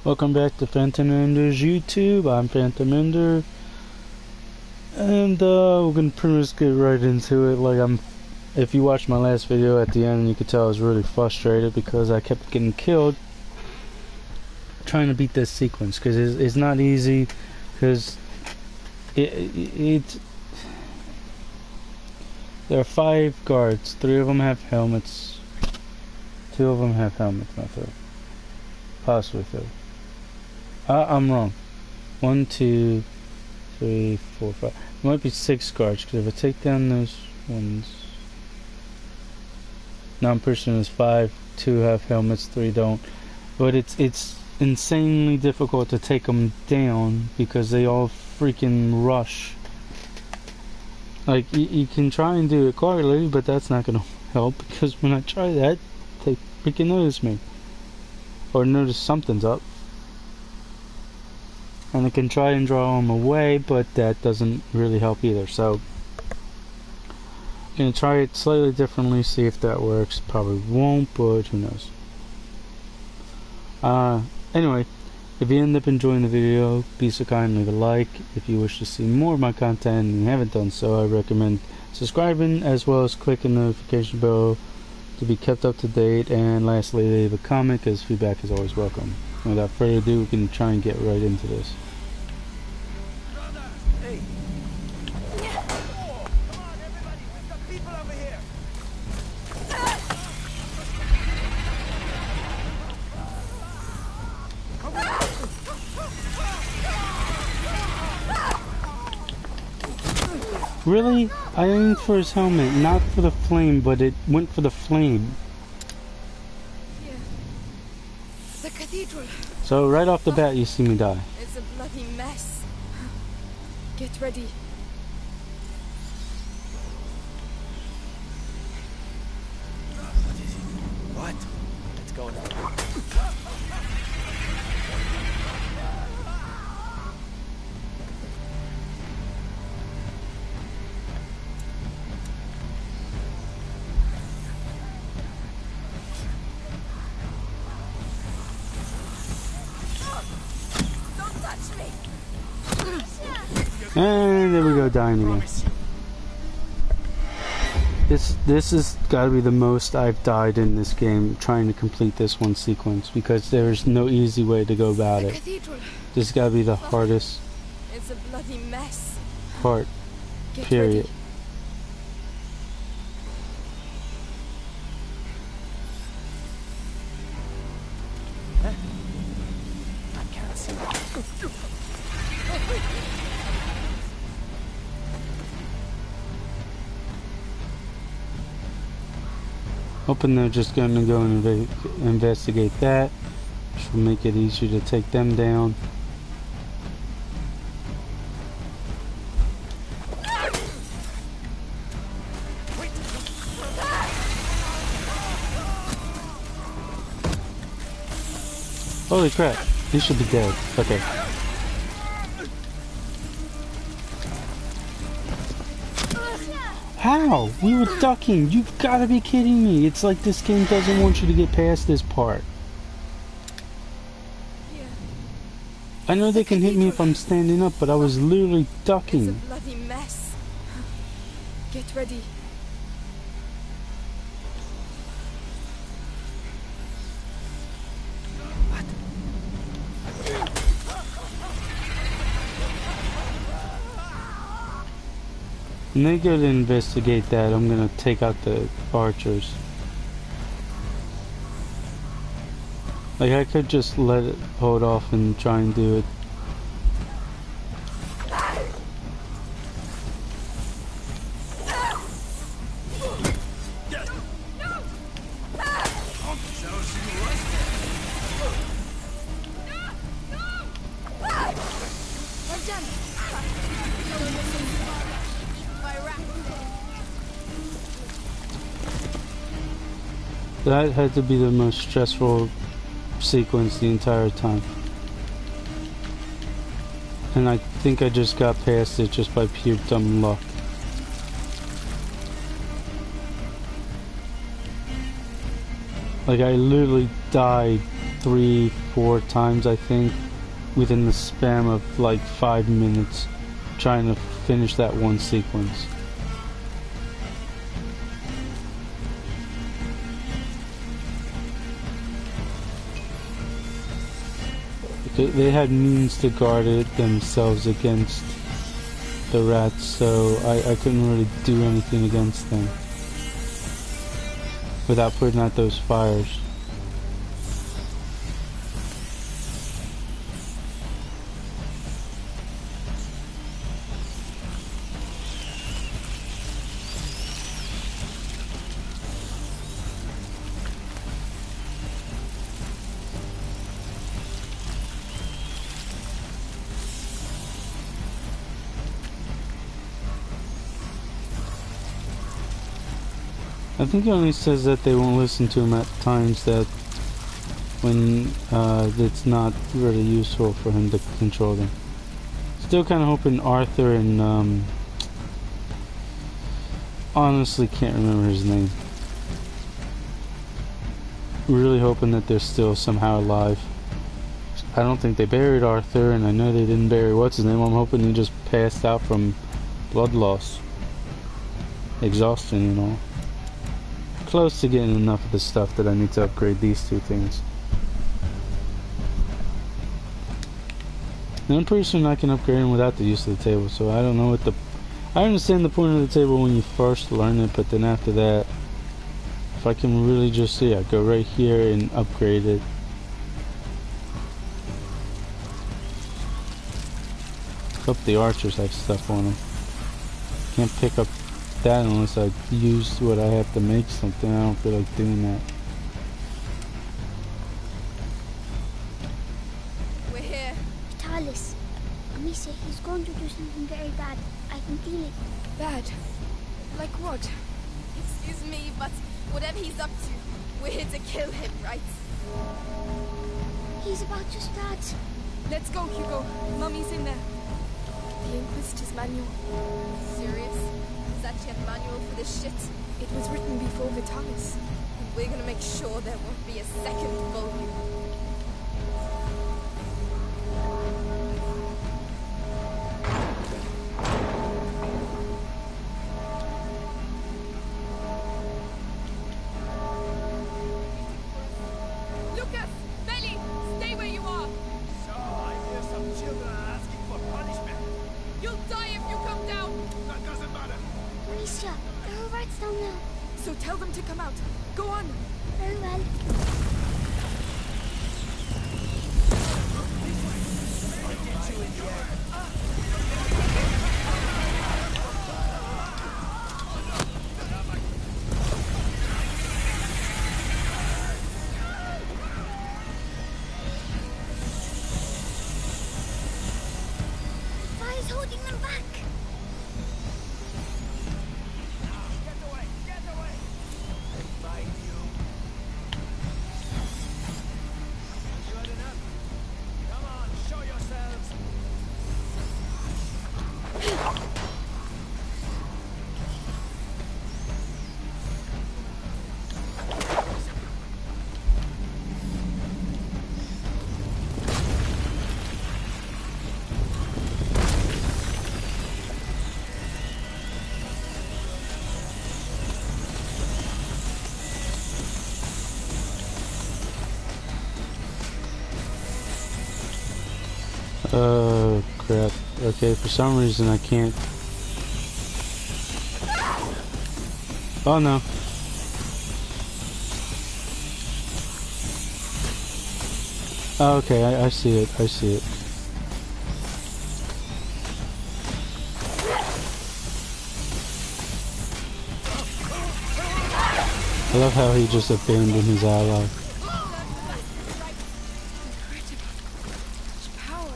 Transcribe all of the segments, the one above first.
Welcome back to Phantom Ender's YouTube. I'm Phantom Ender, and we're gonna pretty much get right into it. If you watched my last video at the end, you could tell I was really frustrated because I kept getting killed trying to beat this sequence because it's not easy. Because there are 5 guards. 3 of them have helmets. 2 of them have helmets. Not 3. Possibly 3. I'm wrong. 1, 2, 3, 4, 5. It might be 6 guards because if I take down those ones, now I'm pretty sure there's 5. 2 have helmets, 3 don't. But it's insanely difficult to take them down because they all freaking rush. Like you can try and do it quietly, but that's not gonna help because when I try that, they freaking notice me or notice something's up. And I can try and draw them away, but that doesn't really help either. So I'm gonna try it slightly differently, see if that works. Probably won't, but who knows. Anyway, if you end up enjoying the video, be so kind, leave a like. If you wish to see more of my content and you haven't done so, I recommend subscribing as well as clicking the notification bell to be kept up to date. And lastly, leave a comment because feedback is always welcome. Without further ado, we can try and get right into this. Hey. Come on, everybody, we've got people over here. Really? I aimed for his helmet, not for the flame, but it went for the flame. Here. The cathedral. So right off the bat, you see me die. It's a bloody mess. Get ready. What? Let's go now. Don't touch me. And there we go, dying again. This has got to be the most I've died in this game trying to complete this one sequence because there's no easy way to go about it. Cathedral. This has got to be the hardest It's a bloody mess. part, Get period. ready. I can't see. Hoping they're just going to go and investigate that, which will make it easier to take them down. Holy crap, he should be dead. Okay. How? We were ducking. You've got to be kidding me. It's like this game doesn't want you to get past this part. Here. I know they can hit me if I'm standing up, but I was literally It's a ducking. bloody mess. Get ready. When they go to investigate that, I'm gonna take out the archers. Like, I could just let it hold off and try and do it. That had to be the most stressful sequence the entire time. And I think I just got past it just by pure dumb luck. Like, I literally died 3-4 times, I think, within the span of like 5 minutes, trying to finish that one sequence. They had means to guard it themselves against the rats, so I couldn't really do anything against them without putting out those fires. I think he only says that they won't listen to him at times that when it's not really useful for him to control them. Still kind of hoping Arthur and honestly can't remember his name. Really hoping that they're still somehow alive. I don't think they buried Arthur, and I know they didn't bury what's his name. I'm hoping he just passed out from blood loss, exhaustion, and all. Close to getting enough of the stuff that I need to upgrade these two things. And I'm pretty certain I can upgrade them without the use of the table, so I don't know what the... I understand the point of the table when you first learn it, but then after that, if I can really just, yeah, go right here and upgrade it. Hope the archers have stuff on them. Can't pick up that unless I use what I have to make something. I don't feel like doing that. We're here. Vitalis. Amicia, he's going to do something very bad. I can feel it. Bad. Like what? Excuse me, but whatever he's up to, we're here to kill him, right? He's about to start. Let's go, Hugo. Mummy's in there. The Inquisitor's manual. Serious? Is that your manual for this shit? It was written before Vitalis. And we're gonna make sure there won't be a second volume. Lucas! Belly! Stay where you are! So, I hear some children are asking for punishment. You'll die if you come down! That doesn't matter. Amicia, there are rats down there. So tell them to come out. Go on! Very well. Fire's holding them back. Get away! Get away! They find you. You had enough? Come on, show yourselves. Oh, crap. Okay, for some reason I can't... Oh, no. Oh, okay, I see it. I see it. I love how he just abandoned his ally. Power!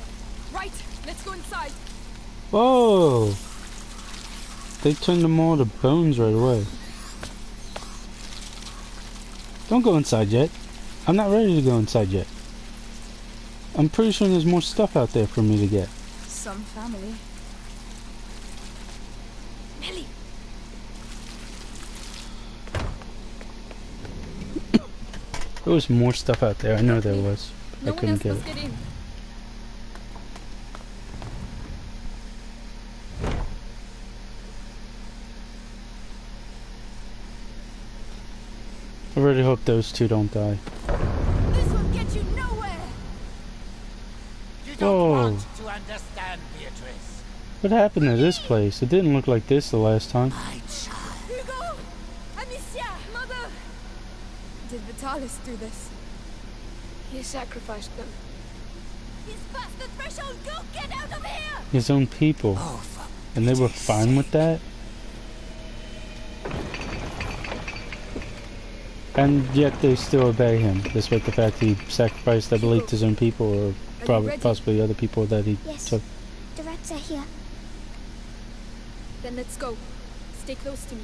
Right! Let's go inside! Whoa! They turned them all to bones right away. Don't go inside yet. I'm not ready to go inside yet. I'm pretty sure there's more stuff out there for me to get. Some family. Nelly! There was more stuff out there. I know there was. I No one couldn't else get must it. get in. I really hope those two don't die. This will get you nowhere. You don't Whoa. want to understand, Beatrice. What happened to this place? It didn't look like this the last time. My child. Hugo! Amicia! Mother! Did Vitalis do this? He sacrificed them. He's past the threshold! Go get out of here! His own people. Oh, for And they were pity's fine with sake. that? And yet they still obey him, despite the fact he sacrificed, I believe, his own people, or probably ready? possibly other people that he Yes. took. The rats are here. Then let's go. Stay close to me.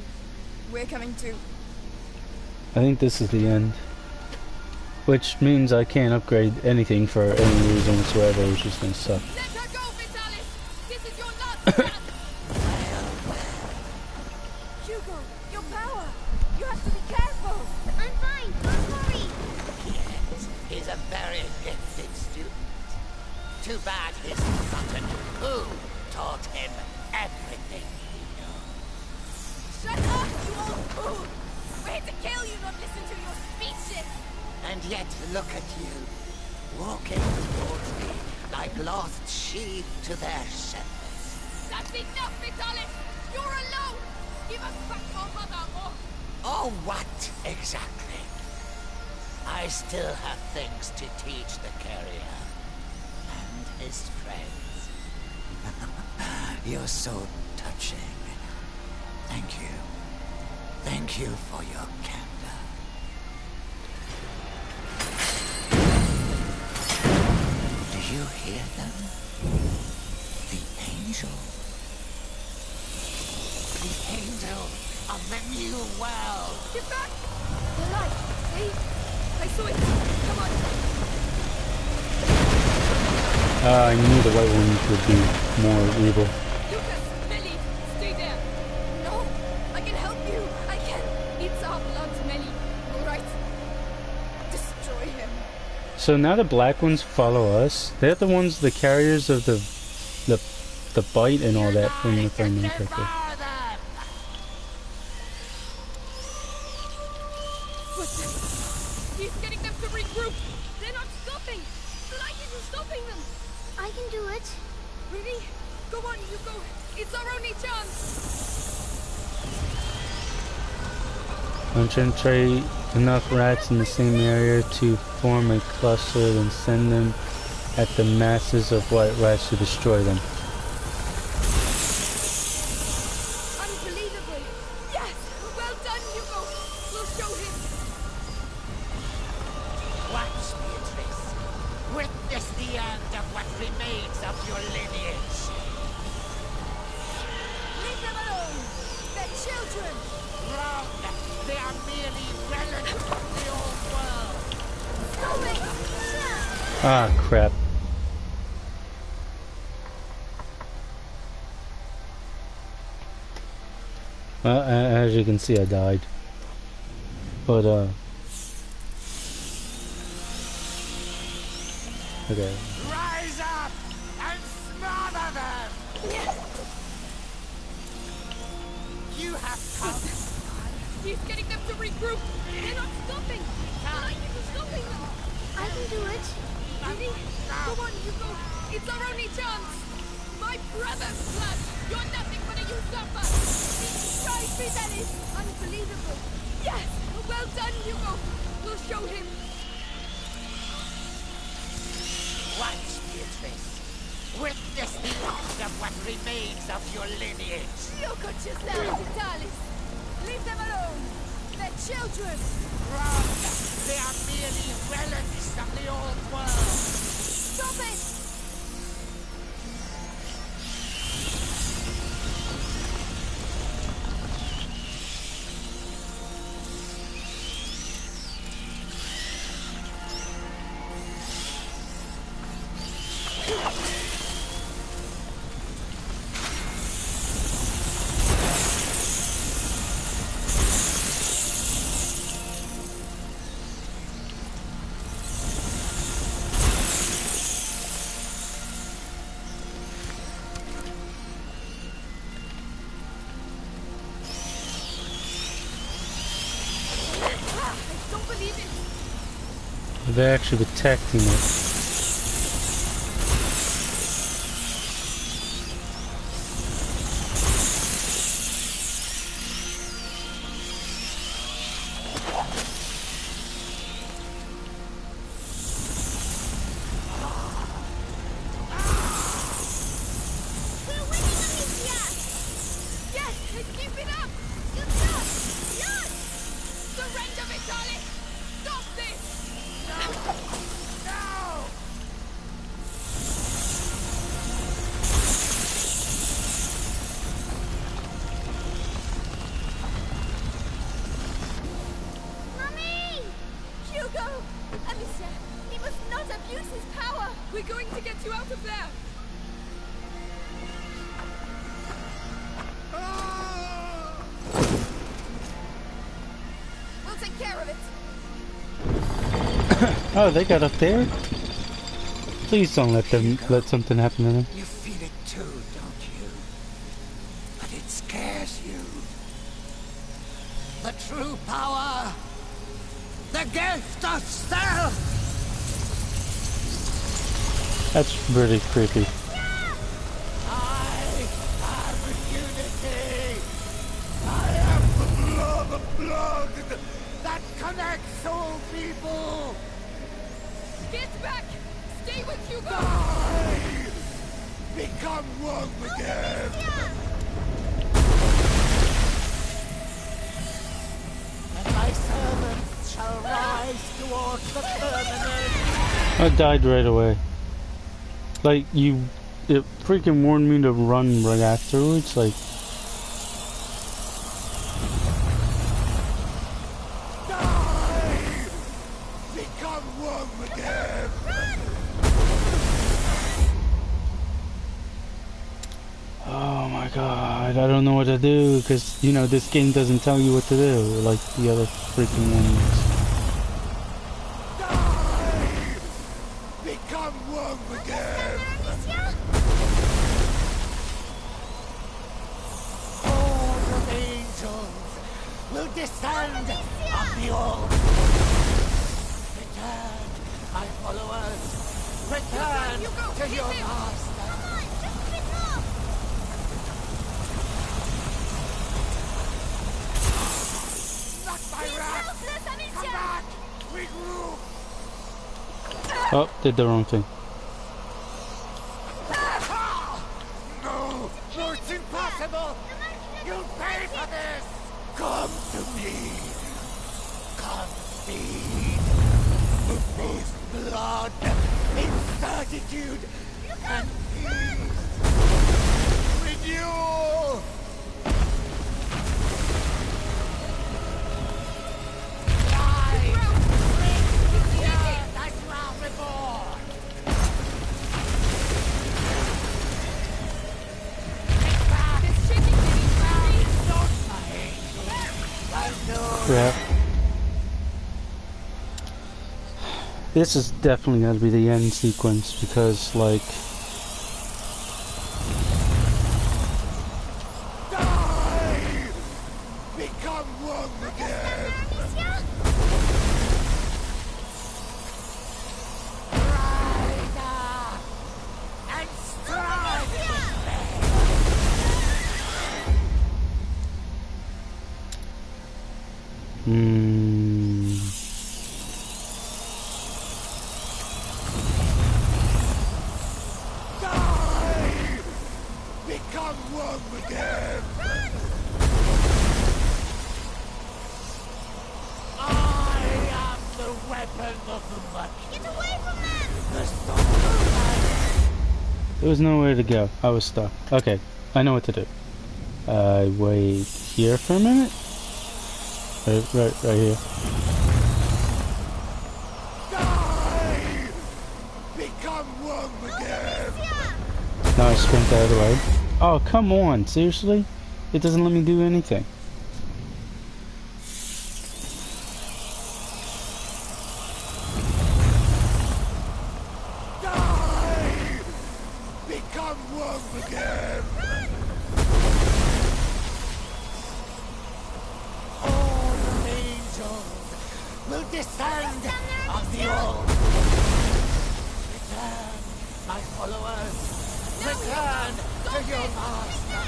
We're coming too. I think this is the end. Which means I can't upgrade anything for any reason whatsoever, which is gonna suck. Let her go, Vitalis! This is your last chance! Hugo, your power! You have to be careful! I'm fine. Don't worry. Yes, he's a very gifted student. Too bad he's forgotten who taught him everything he knows. Shut up, you old fool! We're here to kill you, not listen to your speeches! And yet look at you, walking towards me like lost sheep to their shepherds. That's enough, Vitalis! You're alone! Give us back your mother, or... Oh, what exactly? I still have things to teach the carrier and his friends. You're so touching. Thank you. Thank you for your candor. Do you hear them? The angel. The angel of the new world. Get back! The light! See? I saw it! Come on! I knew the white ones would be more evil. Lucas! Melly! Stay there! No! I can help you! I can! It's our blood, Melly! Alright? Destroy him! So now the black ones follow us. They're the ones, the carriers of the bite and all that from the Flamin' Pepper. Devour them! Footsteps! He's getting them to regroup! They're not stopping! The light isn't stopping them! I can do it. Really? Go on, Hugo! It's our only chance! Concentrate enough rats in the same area to form a cluster, then send them at the masses of white rats to destroy them. Unbelievable! Yes! Well done, Hugo! We'll show him! Watch, Beatrice. Witness the end of what remains of your lineage. Leave them alone! They're children! Wrong! They are merely relics of the old world. Stop it! Ah, crap. Well, as you can see, I died. But, okay. Rise up and smother them! You have come. He's getting them to regroup! They're not stopping! The light isn't stopping them! I can do it. Really? Go on, Hugo! It's our only chance! My brother's blood! You're nothing but a usurper! Try Vitalis! Unbelievable! Yes! Well done, Hugo! We'll show him! Watch, Beatrice. Witness the end of what remains of your lineage. Look at yourself, Vitalis! Leave them alone! They're children! Wrong! They are merely relics of the old world. Stop it! believe it. They're actually protecting it. We're going to get you out of there! We'll take care of it! Oh, they got up there? Please don't let something happen to them. You feel it too, don't you? But it scares you. The true power! The gift of self! That's pretty creepy. I am unity! I am the blood that connects all people! Get back! Stay with Hugo! I become one again! And my servants shall rise towards the firmament! I died right away. Like, it freaking warned me to run right afterwards, like... Die! Become one again! Oh my god, I don't know what to do, because, you know, this game doesn't tell you what to do, like the other freaking ones. Become one again! All of angels will descend on the orb. Return, my followers. Return to your master. Not my wrath! Come back! Regroup! Oh, did the wrong thing. No! No, it's impossible! You'll pay for this! Come to me! Come feed! With blood, incertitude, and peace! Renewal! Crap. This is definitely got to be the end sequence because, like... Die! Become one again! Rise up and strike with me! Die! Become one again! I am the weapon of the much. Get away from them! The soul of life. There was nowhere to go. I was stuck. Okay, I know what to do. I wait here for a minute. Right here. Die! Become one again! Now I sprint the other way. Oh, come on. Seriously? It doesn't let me do anything. Die! Become one again! All the angels will descend the old. Return, my followers. Return to your master.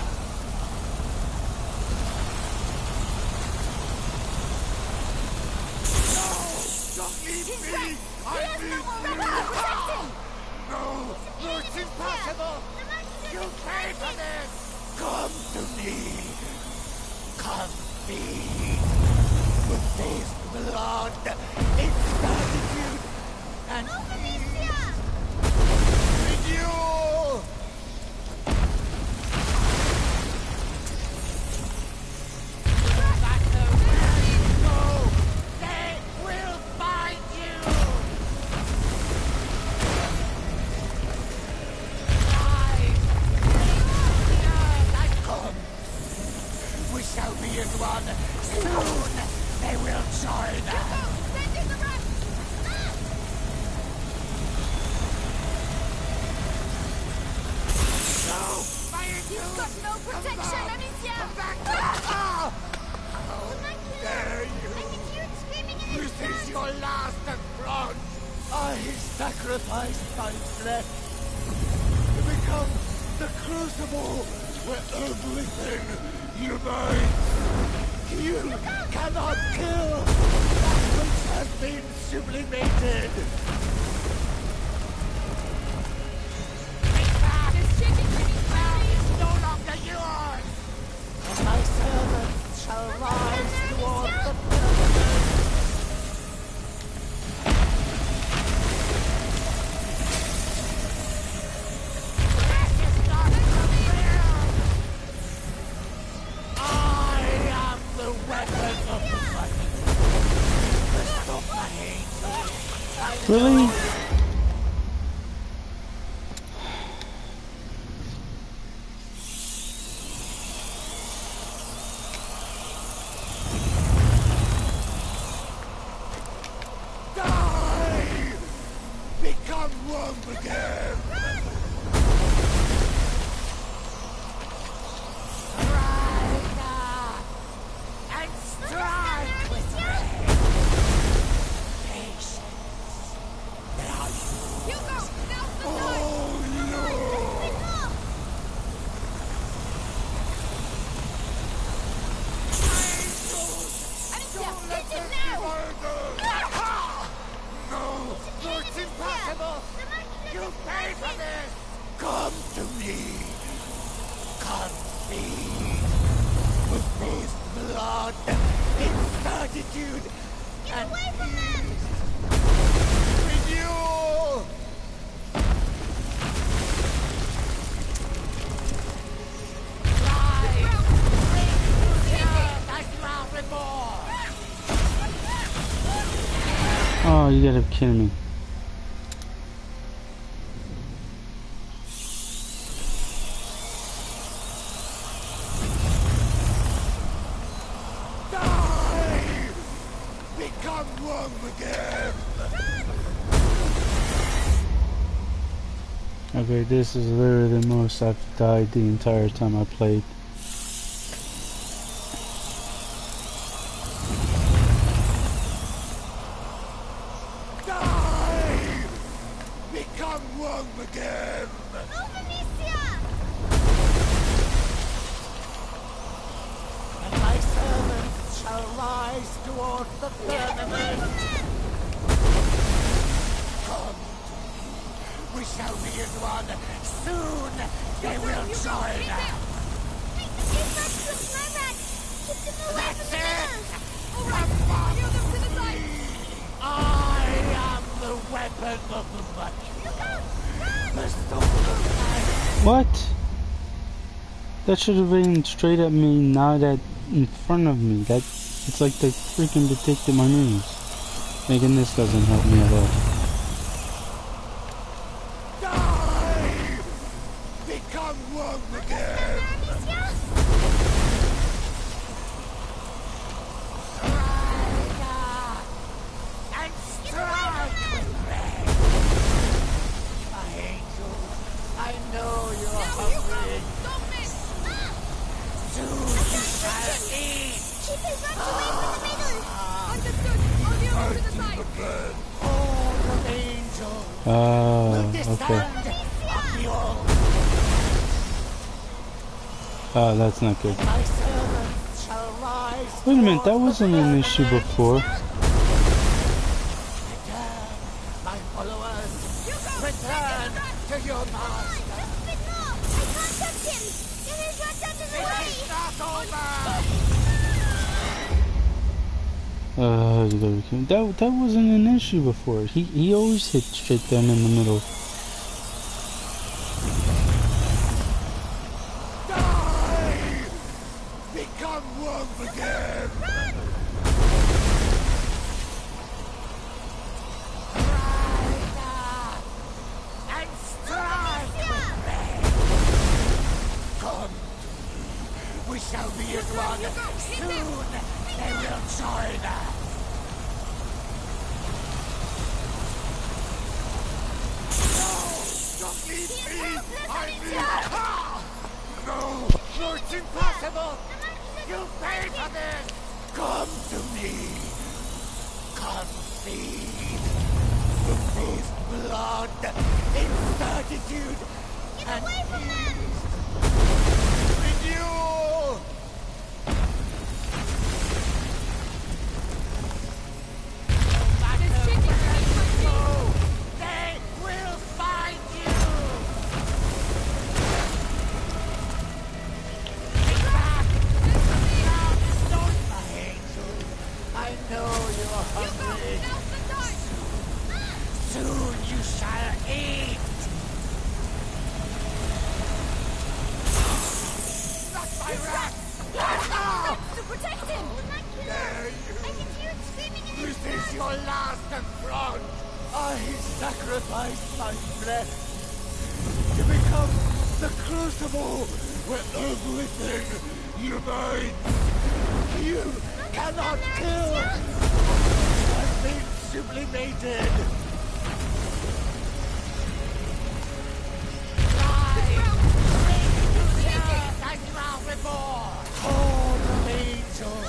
No! Don't leave me! I need you! No! No, it's impossible! You pay for this! Come to me! Come feed! With this blood, its gratitude, and peace! Renewal! No matter where you go, they will find you! Rise! The earth and come! We shall be as one. Soon they will join us. Sending the rest! No! Fire you! You've got no protection, Amicia! Come back! Ah! How dare you! I can hear it screaming in his This is your last affront! I sacrificed my flesh to become the crucible where everything unites. You cannot kill that which has been sublimated. Take back! There's shaking pretty Ground is no longer yours! And my servants shall rise toward the firmament. That is not fulfilled! I am the weapon of the fight. The stop my angel. Really? Die! Become one again! Rise up and strike with me! Patience. There are you. Hugo! Now's the time! Oh no! Amicia, Let hit him this now! be murder! No! No, it's impossible! You pay for this! Come to me! Come feed! With this blood, its gratitude, and peace! Renewal! Rise! Bring to the earth as you are reborn! Oh, you gotta be kidding me. Die! Become one again! Okay, this is literally the most I've died the entire time I played. Die! Become one again! And my servants shall rise toward the firmament! Come to me. We shall be as one. Soon they will join us. That's it! Alright, you them to the side! I am the weapon of the mighty. The storm of life. What? That should have been straight at me, not at in front of me. That it's like they freaking detected my moves. Thinking this doesn't help me at all. Die! Become one again! Rise up and strike with me! My angel, I know you're hungry. Don't miss! Soon you shall eat! Understood! I'll be over to the side! Oh, Oh, okay. Oh, that's not good. My servants shall rise. Wait a minute, that wasn't an issue before. Return, my followers. Return to your master. But no, I can't touch him. There is your touches away. It's not over. You gotta be kidding. That wasn't an issue before. He always hit shit down in the middle. Die! Become one again! Rise up and strike with me! Come, we shall be as one. Soon they will join us. Don't leave me! I need... No! No, it's impossible! You pay for this! Come to me! Come feed! The feast blood, incertitude, and peace! Renewal! They will find you! I know you're hungry. Soon you shall eat. Not my rat! To protect him! Dare you! I can hear it screaming in his This is your last affront. I sacrificed my breath to become the crucible where everything unites. You cannot kill. I've been sublimated. Rise, bring to the earth as you are reborn. Horde of angels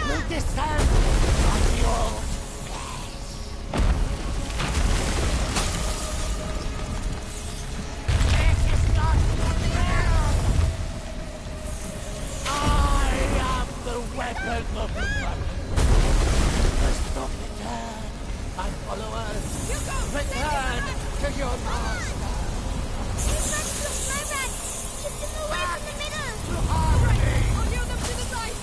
will descend on the old place. This is not real. I am the weapon of the battle. Stop return, my followers. Return to your master. He's not just my rat. Keep them away from the middle. To harmony. I'll lure them to the side!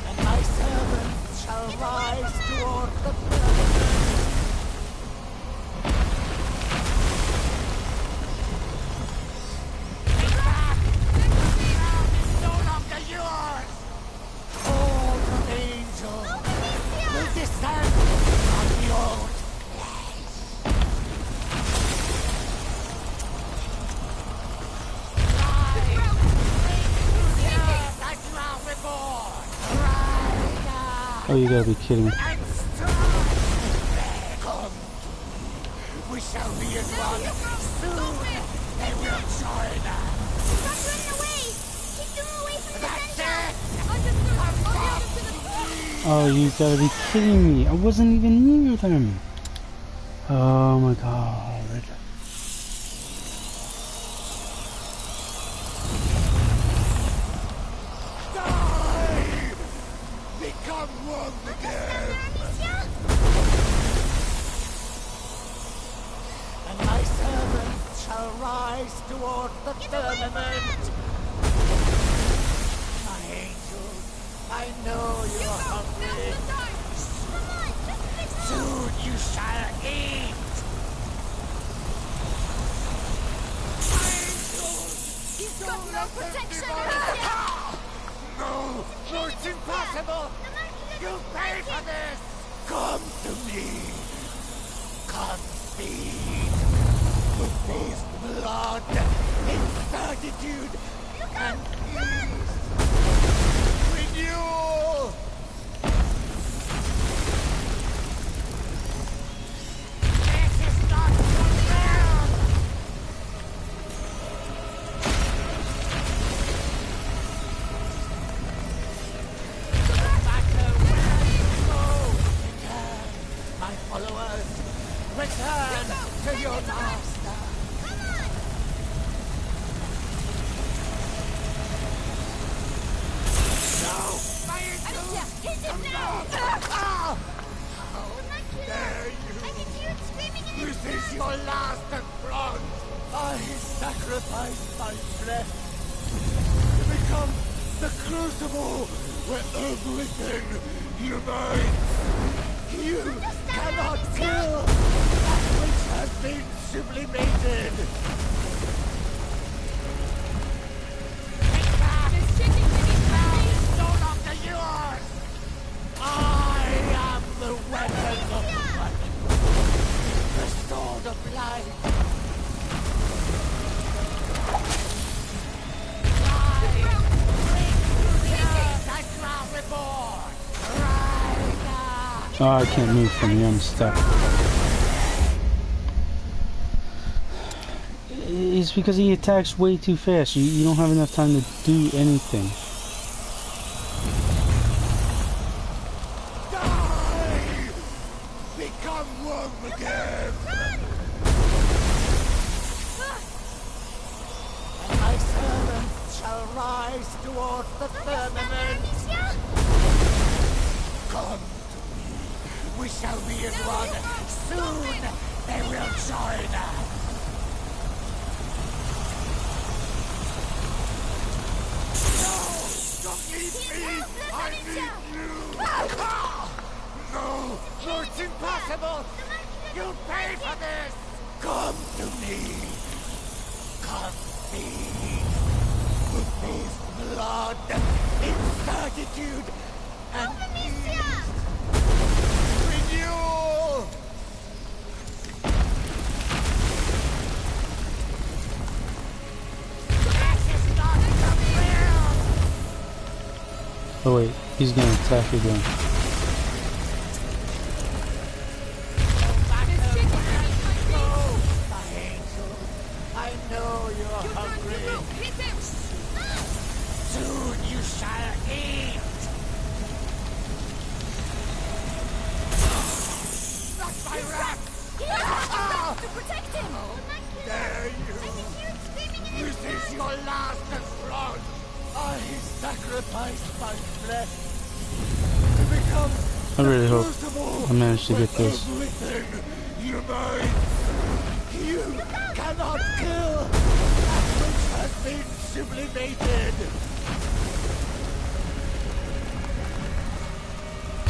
And my servants shall rise toward the firmament. Take back! The ground is no longer yours! All the angels will descend on the old place. Rise! Bring to the earth as you are reborn! Rise up! Oh, you gotta be kidding me. And strike! Come, we shall be as one. Soon they will join us. Stop running away. Keep them away from the That's center. it! Understood! I'll lure Come them to the side! Oh, you gotta be kidding me. I wasn't even near them. Oh my god. Die! Become one again! And my servants shall rise toward the firmament. My angels, I know you are hungry. Come on, let's fix it. Soon you shall eat. Hit him now! Dare you! I can hear it screaming in his This is your last affront! I sacrifice my flesh to become the crucible where everything unites. You cannot kill that which has been sublimated. Take back! This chicken Now is no longer yours! I am the weapon of light. The sword of light. I bring to the earth and ground reborn. Right now. Oh, I can't move from here. I'm stuck. It's because he attacks way too fast. You don't have enough time to do anything. Die! Become one again! And my servants shall rise towards the firmament. Come to me. We shall be as one. Soon they will join us. No! Don't leave me! I need you! No! No, it's impossible! You'll pay for this! Come to me! Come feed! With this blood, incertitude, and peace! Renewal! This is not the will! Oh wait, he's gonna attack again. I know you're hungry. Soon you shall eat. Not my rat! To protect him! Dare you! This is your last affront. I sacrificed my flesh to become I really hope crucible I manage to get where this. everything unites. You cannot kill that which has been sublimated.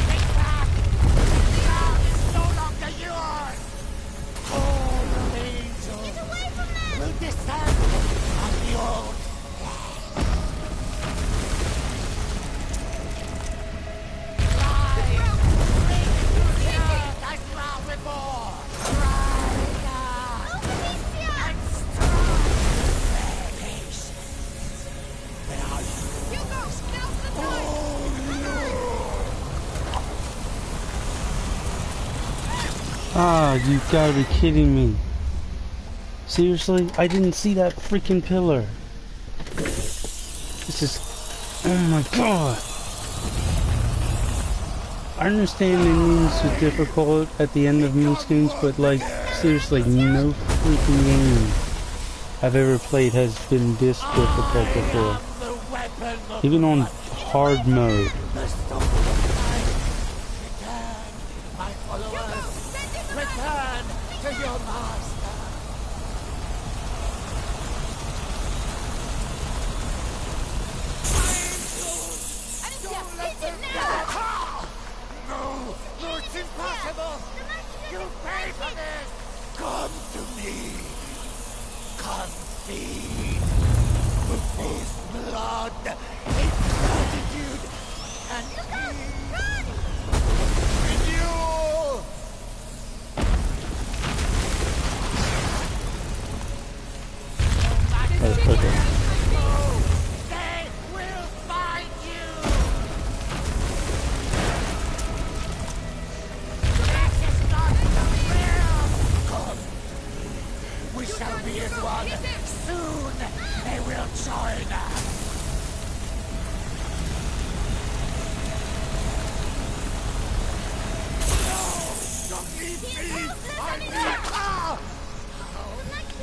Take back! The ground is no longer yours. Call of angels will descend on the old rise, bring to the earth and ground reborn. Rise up and strike their patience. Without Hugo, now's the time! Ah, you gotta be kidding me. Seriously? I didn't see that freaking pillar. This is... Oh my god. I understand the means are difficult at the end of most games, but like, seriously, no freaking game I've ever played has been this difficult before. the weapon of Even on hard mode. the storm of light. Return, my followers. Return to your master. Don't let them get No, no, it's impossible. You'll pay for this. Come to me. Come feed. With this blood, ingratitude, and peace. Renewal. Okay. They will find you. This is not the will. Come. We shall be as one. Soon they will join us. No! Don't leave me! I need... Ah! How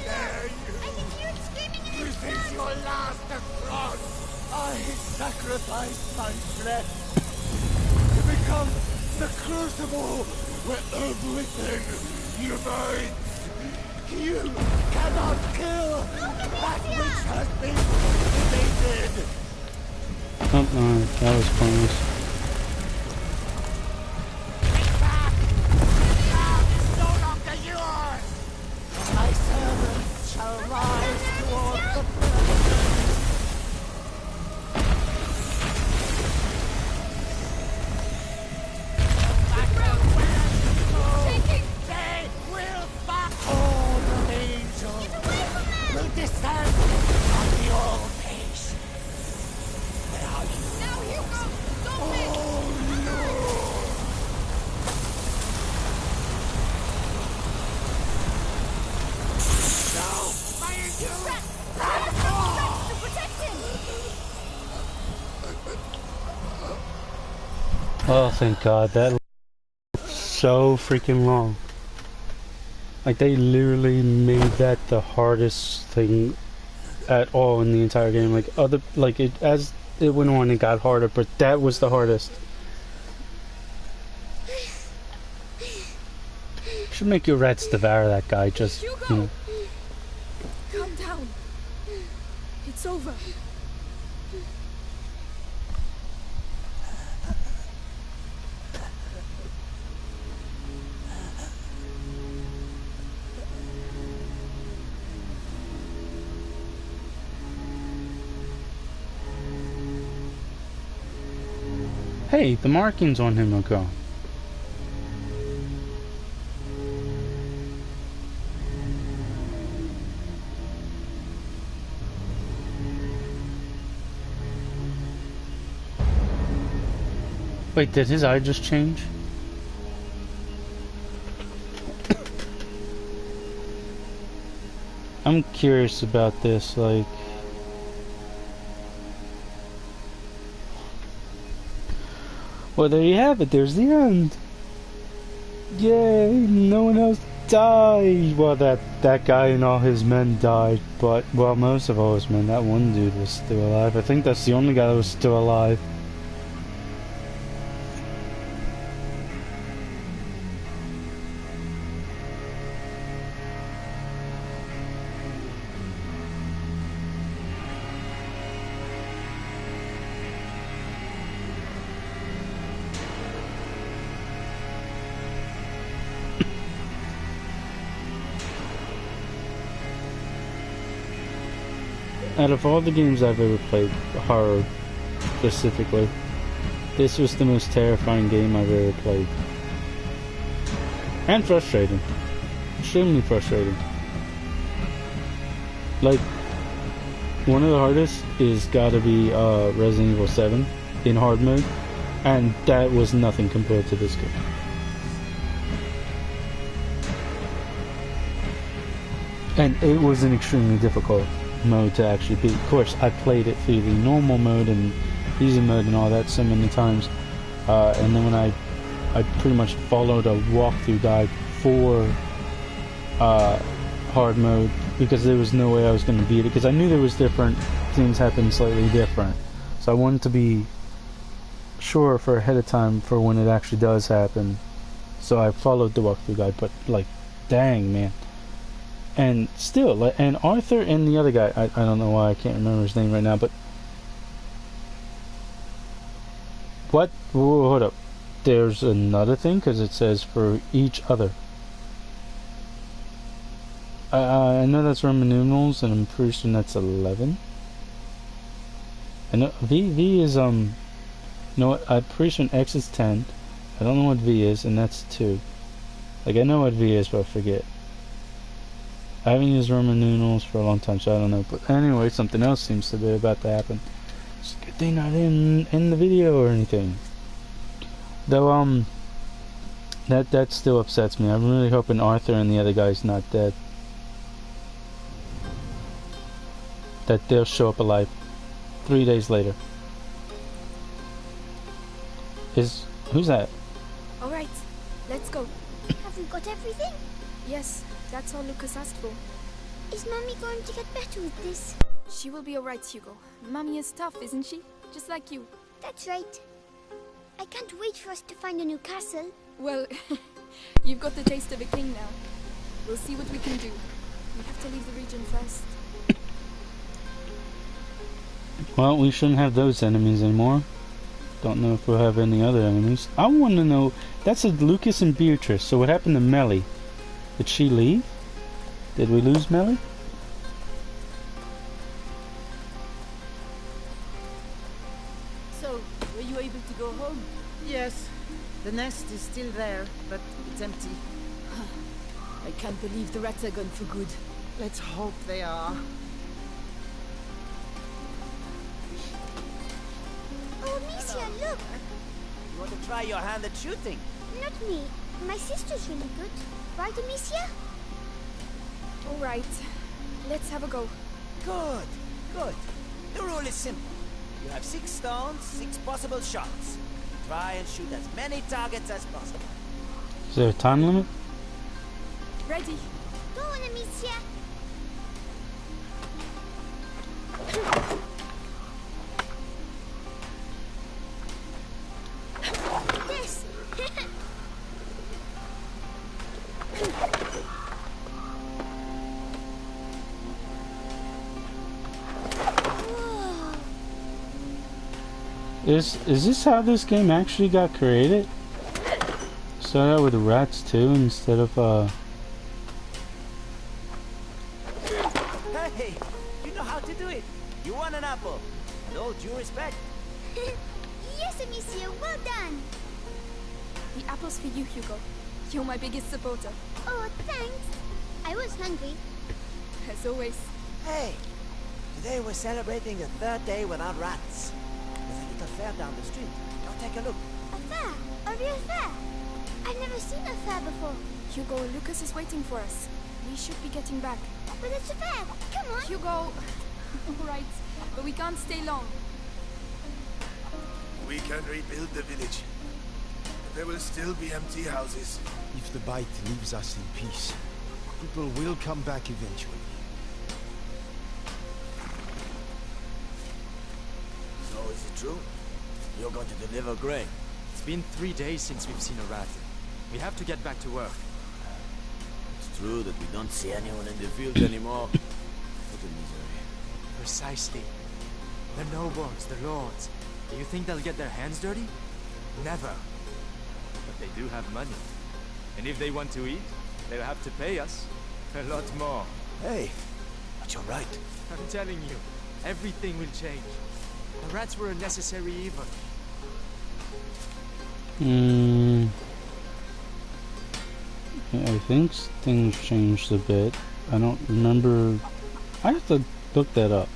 dare you! This is your last affront! I sacrificed my flesh become the crucible where everything unites. You cannot kill that which has been created. Oh no, that was pointless. Take back! Now is no longer yours! My servants shall rise toward the firmament. No matter where you go, they will back. All the angels will descend on the old nation. Where are you? Now, Hugo! Don't miss! Oh no! No! My angel! To protect him! Oh, thank God, that so freaking long. Like, they literally made that the hardest thing at all in the entire game. Like, as it went on, it got harder, but that was the hardest. Should make your rats devour that guy, just, you know. Calm down. It's over. Hey, the markings on him are gone. Wait, did his eye just change? I'm curious about this, like... Well, there you have it, there's the end! Yay, no one else died! Well, that guy and all his men died, but, well, most of all his men, that one dude was still alive. I think that's the only guy that was still alive. Out of all the games I've ever played, horror specifically, this was the most terrifying game I've ever played. And frustrating. Extremely frustrating. Like, one of the hardest is gotta be Resident Evil 7 in hard mode, and that was nothing compared to this game. And it was an extremely difficult mode to actually beat. Of course, I played it through the normal mode and easy mode and all that so many times, and then when I pretty much followed a walkthrough guide for hard mode, because there was no way I was going to beat it, because I knew there was different things happening slightly different, so I wanted to be sure for ahead of time for when it actually does happen, so I followed the walkthrough guide. But like, dang, man. And still, like, and Arthur and the other guy, I don't know why I can't remember his name right now, but what? Whoa, hold up. There's another thing, because it says for each other. I know that's Roman numerals, and I'm pretty sure that's 11. I know V is you know what? I'm pretty sure X is 10. I don't know what V is, and that's 2. Like, I know what V is, but I forget. I haven't used Roman numerals for a long time, so I don't know. But anyway, something else seems to be about to happen. It's a good thing I didn't end the video or anything. Though, that still upsets me. I'm really hoping Arthur and the other guy's not dead. That they'll show up alive 3 days later. Who's that? Alright, let's go. Have we got everything? Yes, that's all Lucas asked for. Is Mummy going to get better with this? She will be alright, Hugo. Mummy is tough, isn't she? Just like you. That's right. I can't wait for us to find a new castle. Well, you've got the taste of a king now. We'll see what we can do. We have to leave the region first. Well, we shouldn't have those enemies anymore. Don't know if we'll have any other enemies. I want to know, that's a Lucas and Beatrice, so what happened to Melly? Did she leave? Did we lose Melly? So, were you able to go home? Yes. The nest is still there, but it's empty. I can't believe the rats are gone for good. Let's hope they are. Oh, Amicia, look! You want to try your hand at shooting? Not me. My sister's really good. Right, Amicia? All right, let's have a go. Good, good. The rule is simple. You have 6 stones, 6 possible shots. Try and shoot as many targets as possible. Is there a time limit? Ready? Go on, Amicia! Yes! Whoa. Is this how this game actually got created? Start out with rats too, instead of Hey, you know how to do it. You won an apple. No due respect. Yes, Amicia, well done! The apple's for you, Hugo. You're my biggest supporter. Oh, thanks. I was hungry. As always. Hey, today we're celebrating the 3rd day without rats. There's a little fair down the street. Go take a look. A fair? A real fair? I've never seen a fair before. Hugo, Lucas is waiting for us. We should be getting back. But it's a fair. Come on. Hugo! All right, but we can't stay long. We can rebuild the village. But there will still be empty houses. If the bite leaves us in peace, people will come back eventually. So is it true? You're going to deliver grain? It's been 3 days since we've seen a rat. We have to get back to work. It's true that we don't see anyone in the fields anymore. What a misery. Precisely. The nobles, the lords. Do you think they'll get their hands dirty? Never. But they do have money. And if they want to eat, they'll have to pay us a lot more. Hey, but you're right. I'm telling you, everything will change. The rats were a necessary evil. I think things changed a bit. I don't remember. I have to look that up.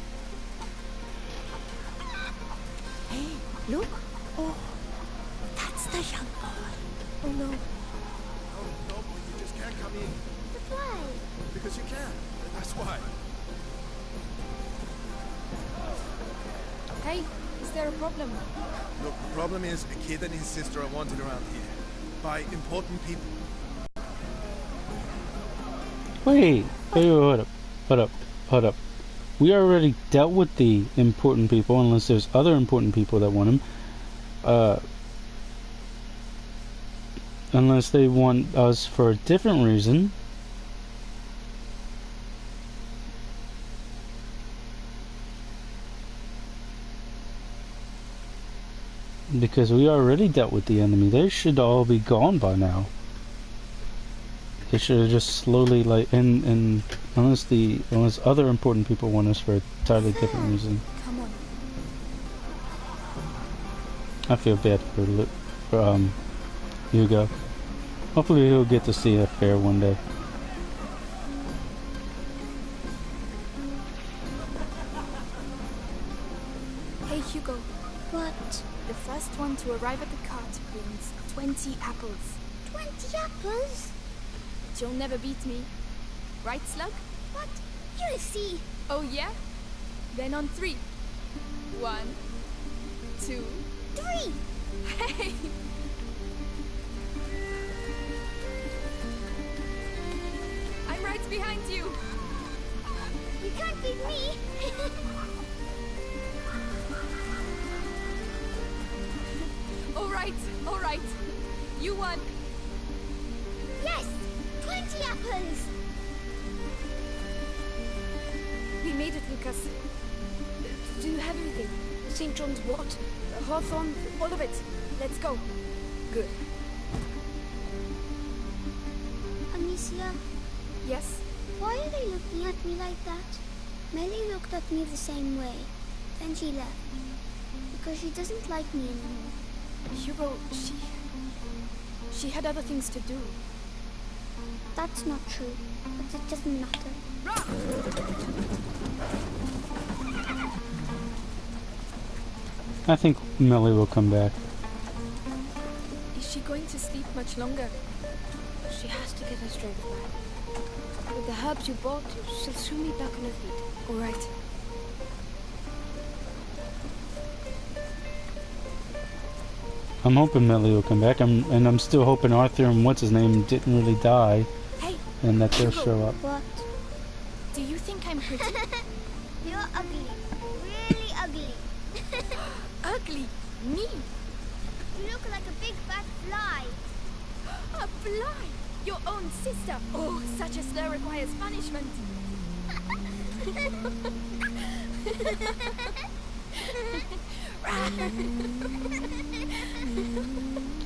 Hey, look! Oh, that's the young boy. Oh no. No, you just can't come in. But why? Because you can. That's why. Hey, is there a problem? Look, the problem is a kid and his sister are wanted around here. By important people. Wait, hold up. We already dealt with the important people, unless there's other important people that want them. Unless they want us for a different reason. Because we already dealt with the enemy. They should all be gone by now. They should have just slowly, like, unless other important people want us for a entirely different reason. Come on. I feel bad for Hugo. Hopefully he'll get to see a fair one day. Hey, Hugo. What? The first one to arrive at the cart wins 20 apples. 20 apples? But you'll never beat me. Right, Slug? What? You'll see. Oh, yeah? Then on 3. 1, 2... 3! Hey! I'm right behind you! You can't beat me! All right, all right. You won. Yes! 20 apples! We made it, Lucas. Do you have everything? St. John's wort, hawthorn, all of it. Let's go. Good. Amicia, Yes? why are they looking at me like that? Melly looked at me the same way. Then she left. Because she doesn't like me anymore. Hugo, she had other things to do. That's not true. But it doesn't matter. I think Melly will come back. Is she going to sleep much longer? She has to get her strength back. With the herbs you bought, she'll soon be back on her feet. All right. I'm hoping Melly will come back. I'm still hoping Arthur and what's his name didn't really die, Hey, and that they'll Hugo. show up. What? Do you think I'm pretty? You're ugly. Really ugly. Ugly? Me? You look like a big fat fly. A fly? Your own sister? Oh, such a slur requires punishment.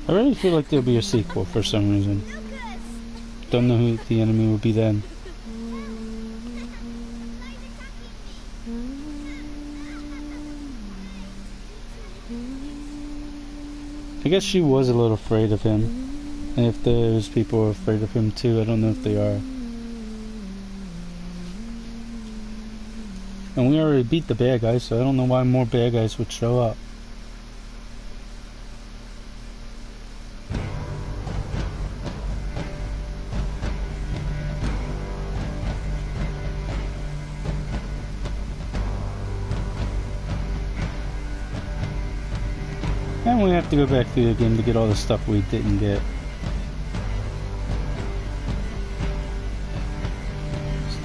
I really feel like there'll be a sequel for some reason. Don't know who the enemy will be then. I guess she was a little afraid of him. And if those people are afraid of him too, I don't know if they are. And we already beat the bad guys, so I don't know why more bad guys would show up. And we have to go back through the game to get all the stuff we didn't get.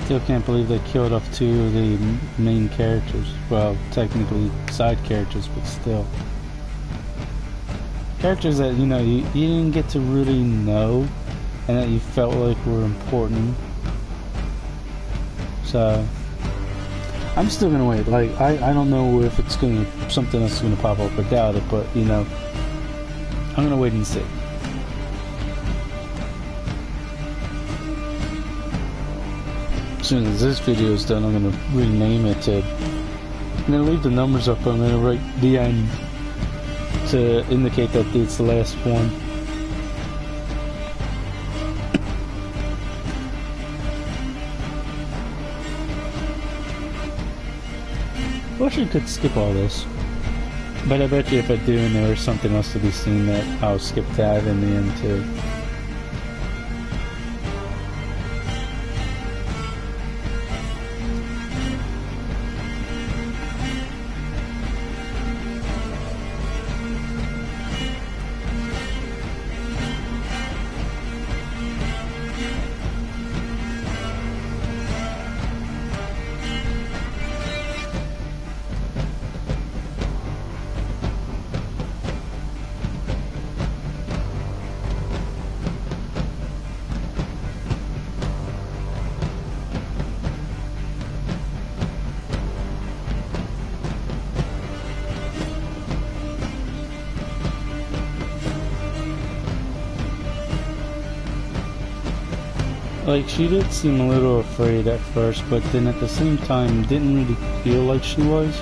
Still can't believe they killed off two of the main characters. Well, technically side characters, but still. Characters that, you know, you didn't get to really know and that you felt like were important. So, I'm still gonna wait. Like, I don't know if it's gonna, something else is gonna pop up. I doubt it, but, you know, I'm gonna wait and see. As soon as this video is done, I'm gonna rename it to. I'm gonna leave the numbers up. I'm gonna write the end to indicate that it's the last one. Wish I could skip all this, but I bet you if I do, and there was something else to be seen, that I'll skip that in the end too. Like, she did seem a little afraid at first, but then at the same time didn't really feel like she was.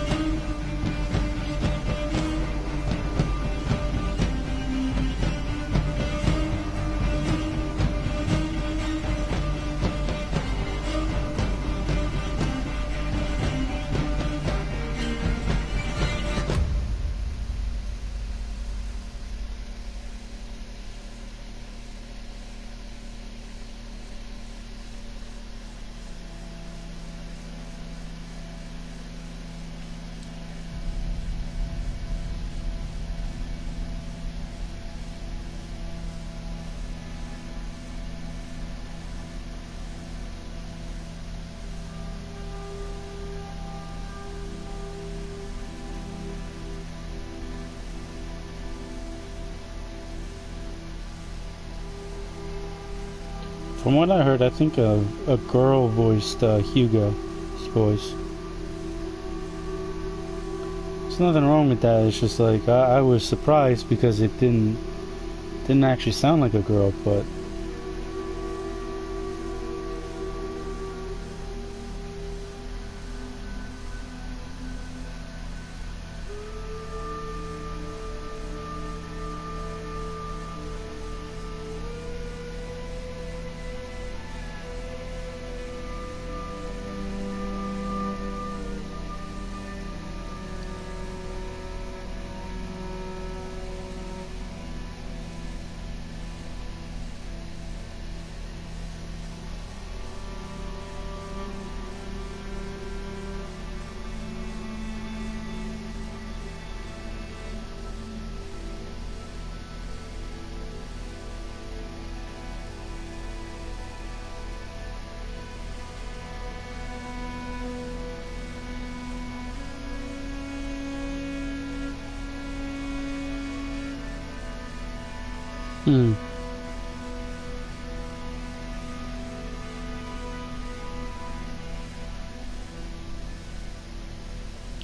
From what I heard, I think a girl voiced Hugo's voice. There's nothing wrong with that. It's just like I was surprised because it didn't actually sound like a girl, but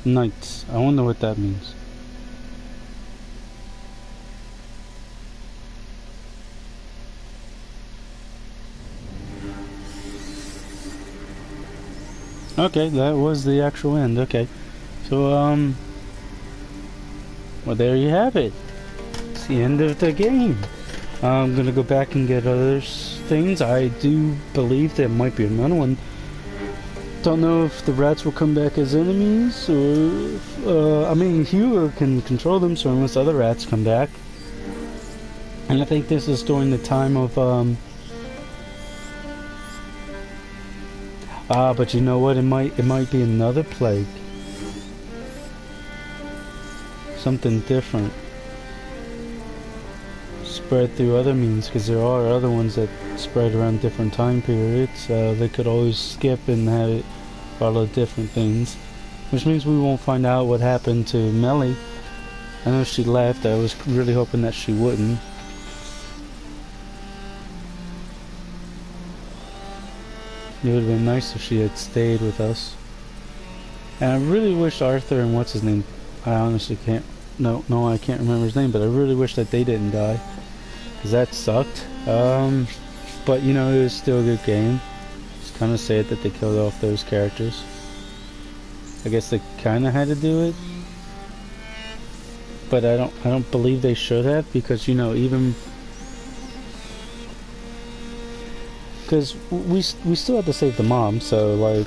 Knights. I wonder what that means. Okay, that was the actual end. Okay. So, well, there you have it. It's the end of the game. I'm gonna go back and get other things. I do believe there might be another one. Don't know if the rats will come back as enemies, or if, I mean, Hugo can control them, so unless other rats come back. And I think this is during the time of, but you know what? It might be another plague. Something different. Spread through other means, because there are other ones that spread around different time periods. They could always skip and have it follow different things, which means we won't find out what happened to Melly. I know she left. I was really hoping that she wouldn't. It would have been nice if she had stayed with us. And I really wish Arthur and what's his name, I honestly can't, no, I can't remember his name, but I really wish that they didn't die, because that sucked. But you know, it was still a good game. It's kind of sad that they killed off those characters. I guess they kind of had to do it, but I don't believe they should have, because you know, even because we still had to save the mom, so like,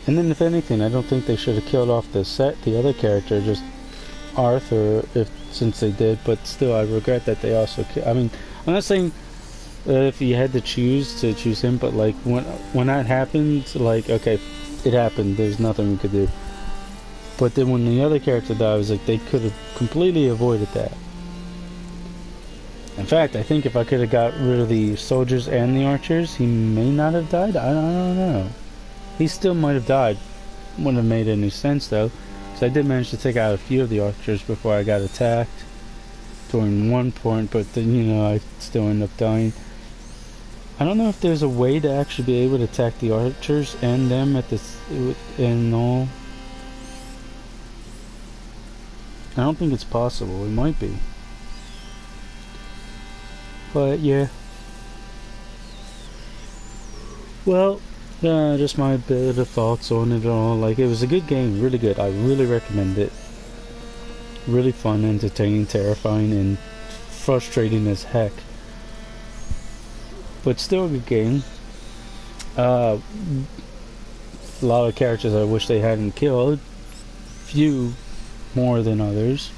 and then if anything, I don't think they should have killed off the other character, just Arthur, since they did. But still, I regret that they also I mean, I'm not saying if you had to choose him, but like when that happened, like, okay, it happened, there's nothing we could do. But then when the other character died, I was like, they could have completely avoided that. In fact, I think if I could have got rid of the soldiers and the archers, he may not have died. I don't know. He still might have died. Wouldn't have made any sense though, because I did manage to take out a few of the archers before I got attacked during one point, but then, you know, I still end up dying. I don't know if there's a way to actually be able to attack the archers and them at this and all. I don't think it's possible. It might be. But yeah. Well, just my bit of thoughts on it all. Like, it was a good game, really good. I really recommend it. Really fun, entertaining, terrifying, and frustrating as heck. But still a good game. A lot of characters I wish they hadn't killed. Few more than others.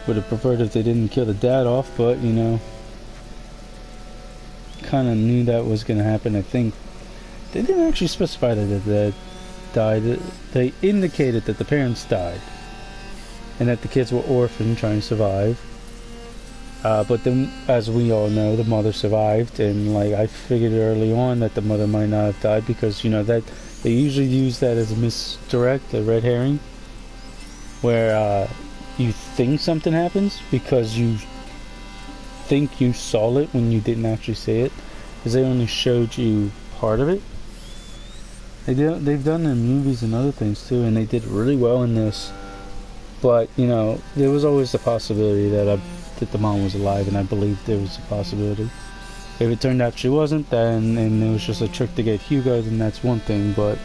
Would have preferred if they didn't kill the dad off, but you know, kind of knew that was going to happen. I think they didn't actually specify that the dad died. They indicated that the parents died and that the kids were orphaned trying to survive. But then, as we all know, the mother survived, and like, I figured early on that the mother might not have died, because you know that they usually use that as a misdirect, a red herring, where you think something happens because you think you saw it when you didn't actually see it, because they only showed you part of it. They've done it in movies and other things too, and they did really well in this. But you know, there was always the possibility that the mom was alive, and I believed there was a possibility. If it turned out she wasn't, then and it was just a trick to get Hugo, then that's one thing. But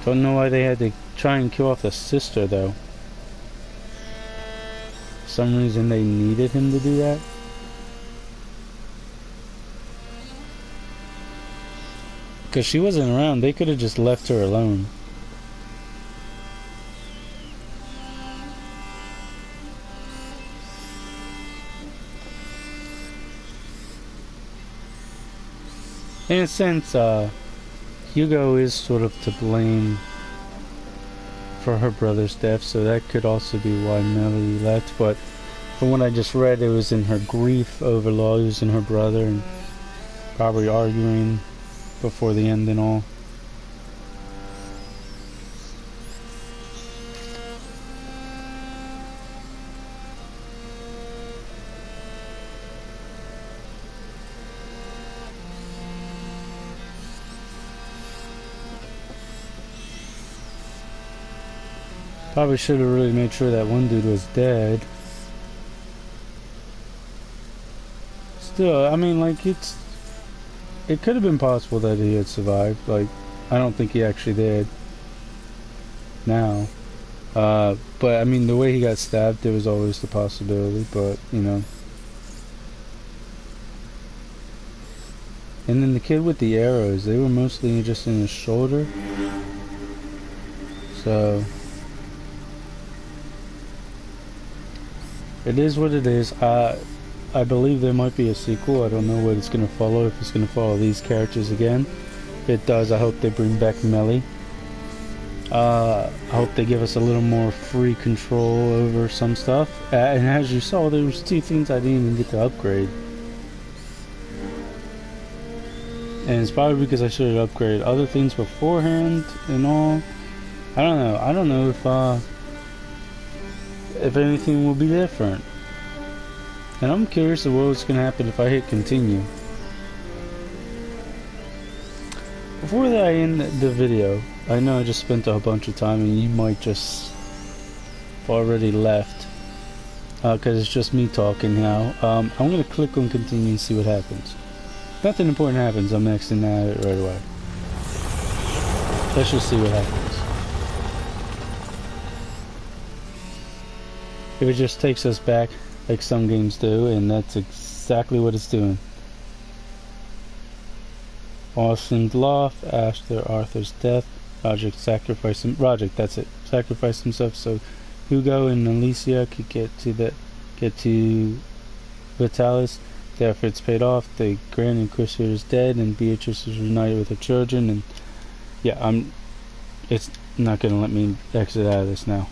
don't know why they had to try and kill off the sister though. For some reason they needed him to do that. Because she wasn't around, they could have just left her alone. In a sense, Hugo is sort of to blame for her brother's death, so that could also be why Melly left. But from what I just read, it was in her grief over losing her brother and probably arguing before the end and all. Probably should have really made sure that one dude was dead. Still, I mean, like, it could have been possible that he had survived. Like, I don't think he actually did now. But I mean, the way he got stabbed, there was always the possibility, but you know. And then the kid with the arrows, they were mostly just in his shoulder. So it is what it is. I believe there might be a sequel. I don't know what it's going to follow, if it's going to follow these characters again. If it does, I hope they bring back Melly. I hope they give us a little more free control over some stuff. And as you saw, there was 2 things I didn't even get to upgrade. And it's probably because I should have upgraded other things beforehand and all. I don't know. I don't know if anything will be different. And I'm curious of what's going to happen if I hit continue. Before that I end the video, I know I just spent a bunch of time and you might just have already left. Because it's just me talking now. I'm going to click on continue and see what happens. If nothing important happens, I'm exiting out of it right away. Let's just see what happens. If it just takes us back like some games do, and that's exactly what it's doing. Austin's loft after Arthur's death. Roderick sacrificed him. Roderick, that's it. Sacrificed himself so Hugo and Alicia could get to Vitalis. The efforts paid off. The Grand Inquisitor is dead, and Beatrice is reunited with her children. And yeah, it's not gonna let me exit out of this now.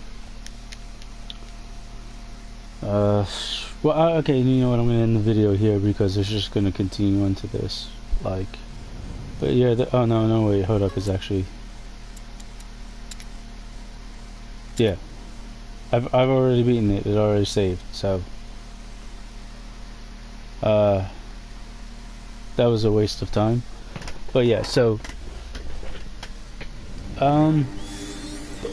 Well, okay, you know what, I'm gonna end the video here because it's just gonna continue into this, like, but yeah, oh no, wait, hold up, it's actually, yeah, I've already beaten it, already saved, so, that was a waste of time, but yeah, so,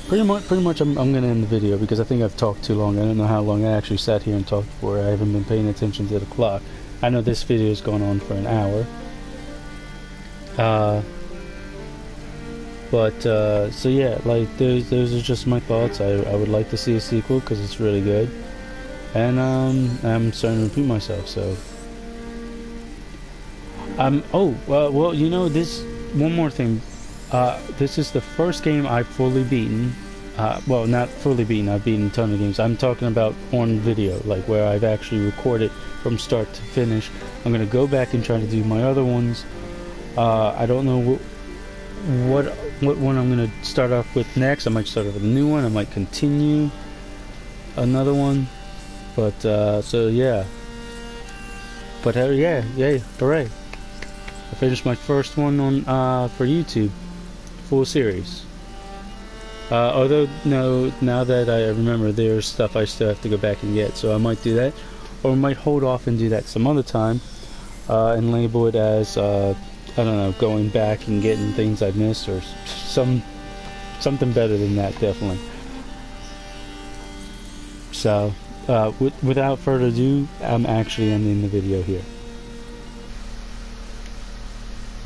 pretty much I'm gonna end the video because I think I've talked too long. I don't know how long I actually sat here and talked for. I haven't been paying attention to the clock. I know this video is going on for an hour. So yeah, like those are just my thoughts. I would like to see a sequel because it's really good. And I'm starting to repeat myself, so well, you know, this one more thing. This is the first game I've fully beaten. Well, not fully beaten, I've beaten a ton of games. I'm talking about on video, like where I've actually recorded from start to finish. I'm going to go back and try to do my other ones. I don't know what one I'm going to start off with next. I might start off with a new one. I might continue another one. But, so yeah. But, yeah, hooray. I finished my first one on for YouTube, full series. Although no, now that I remember, there's stuff I still have to go back and get, so I might do that, or I might hold off and do that some other time, and label it as I don't know, going back and getting things I missed, or something better than that, definitely. So, without further ado, I'm actually ending the video here.